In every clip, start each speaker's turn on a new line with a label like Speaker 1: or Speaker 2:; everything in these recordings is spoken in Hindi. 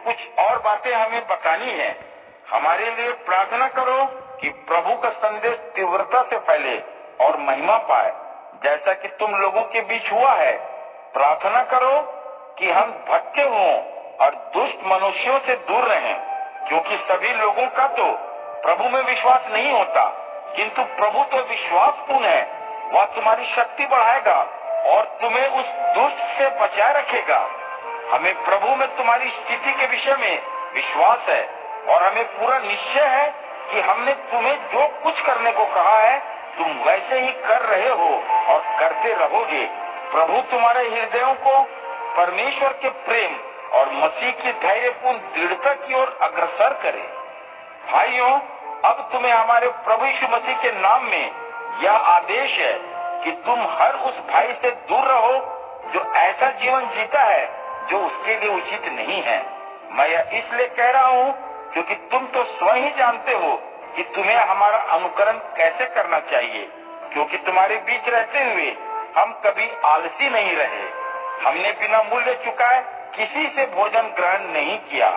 Speaker 1: कुछ और बातें हमें बतानी है। हमारे लिए प्रार्थना करो कि प्रभु का संदेश तीव्रता से फैले और महिमा पाए, जैसा कि तुम लोगों के बीच हुआ है। प्रार्थना करो कि हम भटके हों और दुष्ट मनुष्यों से दूर रहें, क्योंकि सभी लोगों का तो प्रभु में विश्वास नहीं होता, किंतु प्रभु तो विश्वासपूर्ण है। वह तुम्हारी शक्ति बढ़ाएगा और तुम्हें उस दुष्ट से बचाए रखेगा। हमें प्रभु में तुम्हारी स्थिति के विषय में विश्वास है और हमें पूरा निश्चय है कि हमने तुम्हें जो कुछ करने को कहा है तुम वैसे ही कर रहे हो और करते रहोगे। प्रभु तुम्हारे हृदयों को परमेश्वर के प्रेम और मसीह की धैर्यपूर्ण दृढ़ता की ओर अग्रसर करे। भाइयों, अब तुम्हें हमारे प्रभु यीशु मसीह के नाम में यह आदेश है कि तुम हर उस भाई से दूर रहो जो ऐसा जीवन जीता है जो उसके लिए उचित नहीं है। मैं यह इसलिए कह रहा हूँ क्योंकि तुम तो स्वयं ही जानते हो कि तुम्हें हमारा अनुकरण कैसे करना चाहिए, क्योंकि तुम्हारे बीच रहते हुए हम कभी आलसी नहीं रहे। हमने बिना मूल्य चुकाए किसी से भोजन ग्रहण नहीं किया,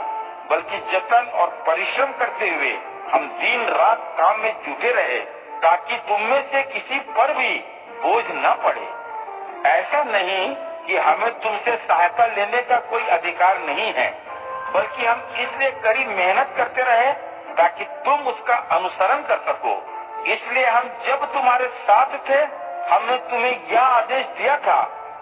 Speaker 1: बल्कि जतन और परिश्रम करते हुए हम दिन रात काम में जुटे रहे, ताकि तुम में से किसी पर भी बोझ न पड़े। ऐसा नहीं कि हमें तुमसे सहायता लेने का कोई अधिकार नहीं है, बल्कि हम इसलिए कड़ी मेहनत करते रहे ताकि तुम उसका अनुसरण कर सको। इसलिए हम जब तुम्हारे साथ थे, हमने तुम्हें यह आदेश दिया था,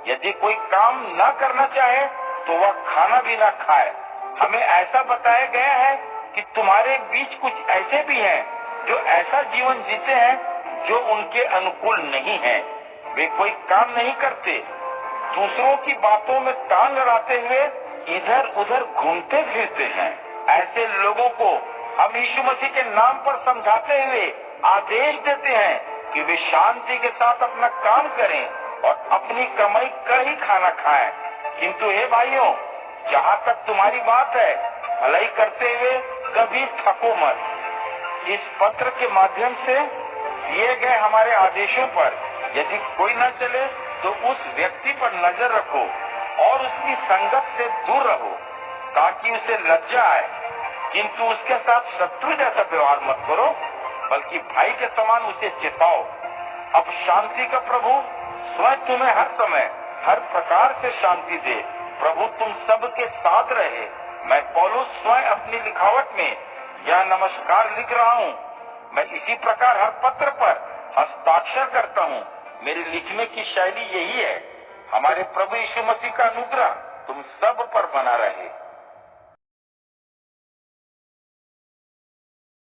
Speaker 1: यदि कोई काम न करना चाहे तो वह खाना भी न खाए। हमें ऐसा बताया गया है कि तुम्हारे बीच कुछ ऐसे भी हैं जो ऐसा जीवन जीते हैं जो उनके अनुकूल नहीं है। वे कोई काम नहीं करते, दूसरों की बातों में टांग अड़ाते हुए इधर उधर घूमते फिरते हैं। ऐसे लोगों को हम यीशु मसीह के नाम पर समझाते हुए आदेश देते हैं कि वे शांति के साथ अपना काम करें और अपनी कमाई कर ही खाना खाएं। किंतु हे भाइयों, जहाँ तक तुम्हारी बात है, भलाई करते हुए कभी थको मत। इस पत्र के माध्यम से दिए गए हमारे आदेशों पर यदि कोई न चले तो उस व्यक्ति पर नजर रखो और उसकी संगत से दूर रहो, ताकि उसे लज्जा आए। किंतु उसके साथ शत्रु जैसा व्यवहार मत करो, बल्कि भाई के समान उसे चेताओ। अब शांति का प्रभु स्वयं तुम्हें हर समय हर प्रकार से शांति दे। प्रभु तुम सब के साथ रहे। मैं पौलुस स्वयं अपनी लिखावट में यह नमस्कार लिख रहा हूँ। मैं इसी प्रकार हर पत्र पर हस्ताक्षर करता हूँ। मेरी लिखने की शैली यही है। हमारे प्रभु यीशु मसीह का अनुग्रह तुम सब पर बना रहे।